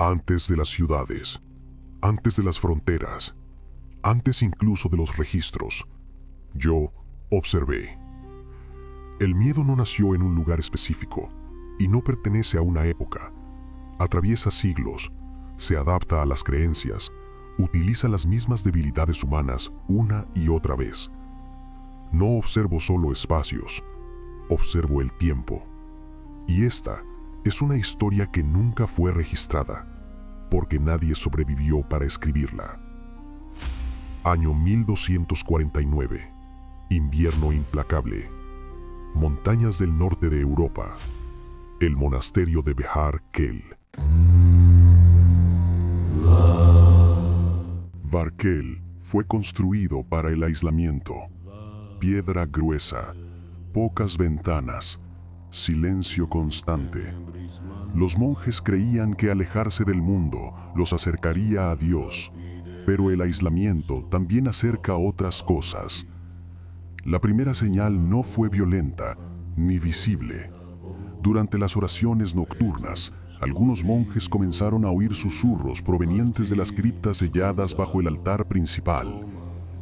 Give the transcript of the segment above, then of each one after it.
Antes de las ciudades, antes de las fronteras, antes incluso de los registros, yo observé. El miedo no nació en un lugar específico y no pertenece a una época. Atraviesa siglos, se adapta a las creencias, utiliza las mismas debilidades humanas una y otra vez. No observo solo espacios, observo el tiempo. Y esta es una historia que nunca fue registrada, porque nadie sobrevivió para escribirla. Año 1249. Invierno implacable. Montañas del norte de Europa. El monasterio de Behar Kel. Barkel fue construido para el aislamiento. Piedra gruesa, pocas ventanas, silencio constante. Los monjes creían que alejarse del mundo los acercaría a Dios, pero el aislamiento también acerca otras cosas. La primera señal no fue violenta ni visible. Durante las oraciones nocturnas, algunos monjes comenzaron a oír susurros provenientes de las criptas selladas bajo el altar principal.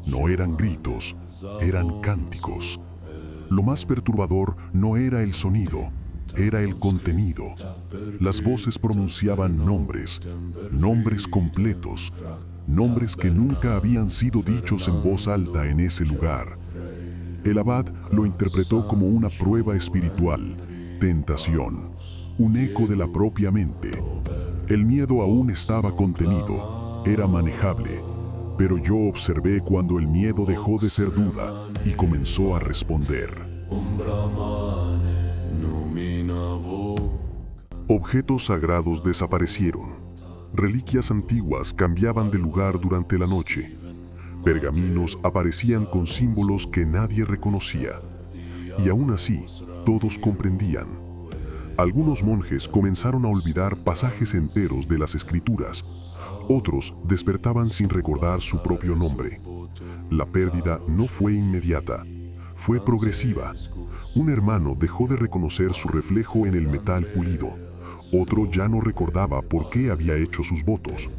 No eran gritos, eran cánticos. Lo más perturbador no era el sonido, era el contenido. Las voces pronunciaban nombres, nombres completos, nombres que nunca habían sido dichos en voz alta en ese lugar. El abad lo interpretó como una prueba espiritual, tentación, un eco de la propia mente. El miedo aún estaba contenido, era manejable, pero yo observé cuando el miedo dejó de ser duda y comenzó a responder. Objetos sagrados desaparecieron. Reliquias antiguas cambiaban de lugar durante la noche. Pergaminos aparecían con símbolos que nadie reconocía. Y aún así, todos comprendían. Algunos monjes comenzaron a olvidar pasajes enteros de las escrituras. Otros despertaban sin recordar su propio nombre. La pérdida no fue inmediata, fue progresiva. Un hermano dejó de reconocer su reflejo en el metal pulido. Otro ya no recordaba por qué había hecho sus votos.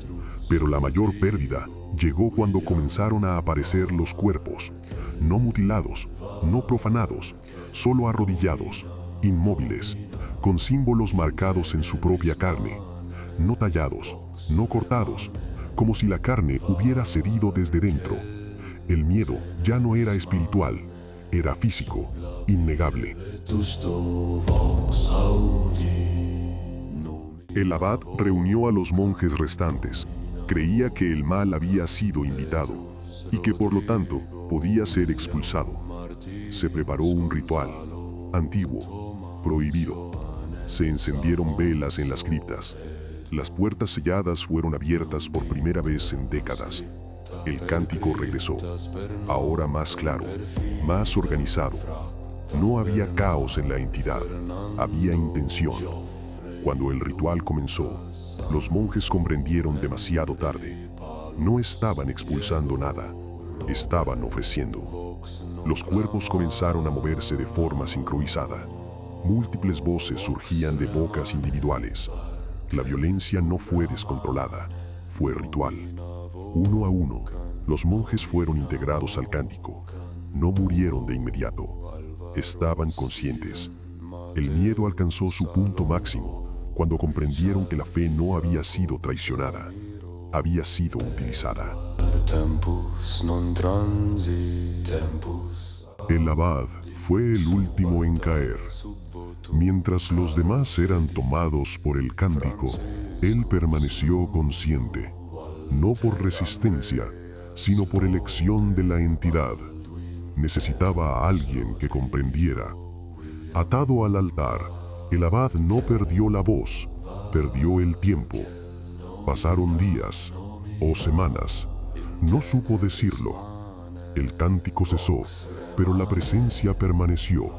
Pero la mayor pérdida llegó cuando comenzaron a aparecer los cuerpos, no mutilados, no profanados, solo arrodillados, inmóviles, con símbolos marcados en su propia carne, no tallados, no cortados, como si la carne hubiera cedido desde dentro. El miedo ya no era espiritual, era físico, innegable. El abad reunió a los monjes restantes. Creía que el mal había sido invitado y que por lo tanto podía ser expulsado. Se preparó un ritual, antiguo, prohibido. Se encendieron velas en las criptas. Las puertas selladas fueron abiertas por primera vez en décadas. El cántico regresó, ahora más claro, más organizado. No había caos en la entidad, había intención. Cuando el ritual comenzó, los monjes comprendieron demasiado tarde. No estaban expulsando nada, estaban ofreciendo. Los cuerpos comenzaron a moverse de forma sincronizada. Múltiples voces surgían de bocas individuales. La violencia no fue descontrolada, fue ritual. Uno a uno, los monjes fueron integrados al cántico. No murieron de inmediato, estaban conscientes. El miedo alcanzó su punto máximo cuando comprendieron que la fe no había sido traicionada, había sido utilizada. El abad fue el último en caer. Mientras los demás eran tomados por el cántico, él permaneció consciente, no por resistencia, sino por elección de la entidad. Necesitaba a alguien que comprendiera. Atado al altar, el abad no perdió la voz, perdió el tiempo. Pasaron días o semanas, no supo decirlo. El cántico cesó, pero la presencia permaneció,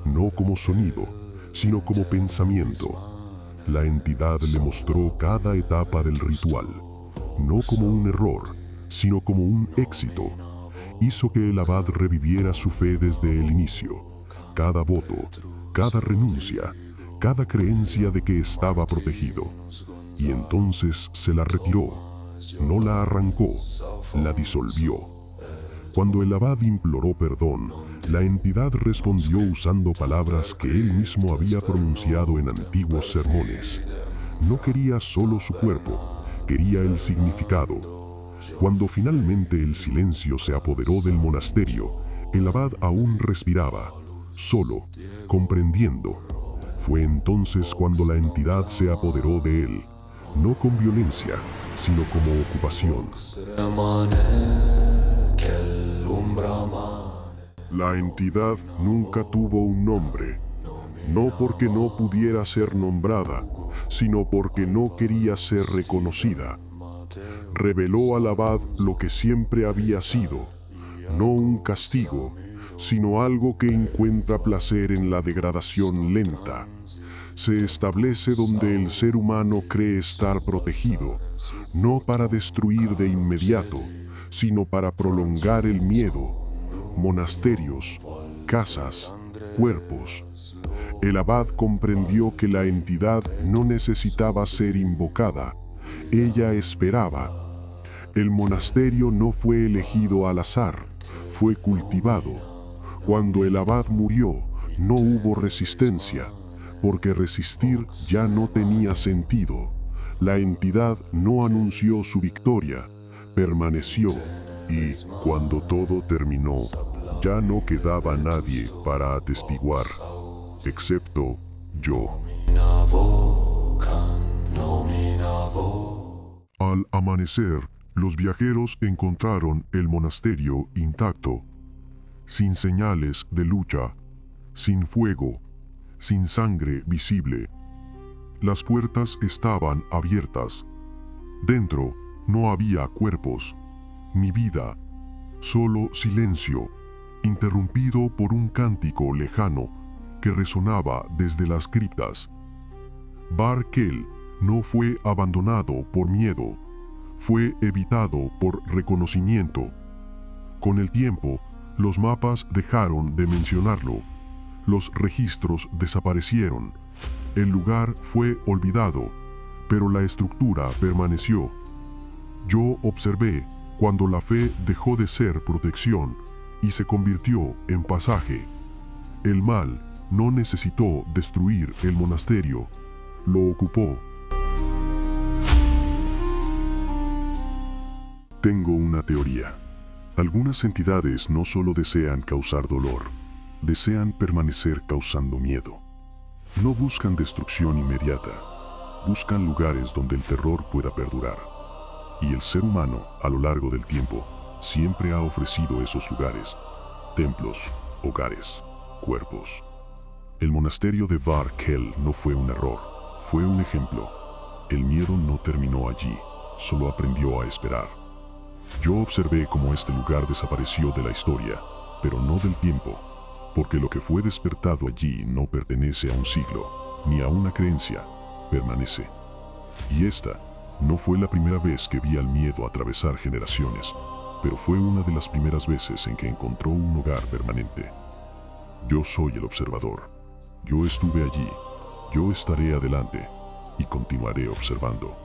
no como sonido, sino como pensamiento. La entidad le mostró cada etapa del ritual, no como un error, sino como un éxito. Hizo que el abad reviviera su fe desde el inicio. Cada voto, cada renuncia, cada creencia de que estaba protegido. y entonces se la retiró. No la arrancó, la disolvió. Cuando el abad imploró perdón, la entidad respondió usando palabras que él mismo había pronunciado en antiguos sermones. No quería solo su cuerpo, quería el significado. Cuando finalmente el silencio se apoderó del monasterio, el abad aún respiraba, solo, comprendiendo. Fue entonces cuando la entidad se apoderó de él, no con violencia, sino como ocupación. La entidad nunca tuvo un nombre, no porque no pudiera ser nombrada, sino porque no quería ser reconocida. Reveló al abad lo que siempre había sido, no un castigo, sino algo que encuentra placer en la degradación lenta. Se establece donde el ser humano cree estar protegido, no para destruir de inmediato, sino para prolongar el miedo. Monasterios, casas, cuerpos. El abad comprendió que la entidad no necesitaba ser invocada, ella esperaba. El monasterio no fue elegido al azar, fue cultivado. Cuando el abad murió, no hubo resistencia, porque resistir ya no tenía sentido. La entidad no anunció su victoria, permaneció, y cuando todo terminó, ya no quedaba nadie para atestiguar, excepto yo. Al amanecer, los viajeros encontraron el monasterio intacto, sin señales de lucha, sin fuego, sin sangre visible. Las puertas estaban abiertas. Dentro no había cuerpos, ni vida, solo silencio, interrumpido por un cántico lejano que resonaba desde las criptas. Bar-Kel no fue abandonado por miedo, fue evitado por reconocimiento. Con el tiempo, los mapas dejaron de mencionarlo, los registros desaparecieron, el lugar fue olvidado, pero la estructura permaneció. Yo observé cuando la fe dejó de ser protección y se convirtió en pasaje. El mal no necesitó destruir el monasterio, lo ocupó. Tengo una teoría. Algunas entidades no solo desean causar dolor, desean permanecer causando miedo. No buscan destrucción inmediata, buscan lugares donde el terror pueda perdurar. Y el ser humano, a lo largo del tiempo, siempre ha ofrecido esos lugares: templos, hogares, cuerpos. El monasterio de Bar-Kel no fue un error, fue un ejemplo. El miedo no terminó allí, solo aprendió a esperar. Yo observé cómo este lugar desapareció de la historia, pero no del tiempo, porque lo que fue despertado allí no pertenece a un siglo, ni a una creencia, permanece. Y esta no fue la primera vez que vi al miedo atravesar generaciones, pero fue una de las primeras veces en que encontró un hogar permanente. Yo soy el observador. Yo estuve allí, yo estaré adelante y continuaré observando.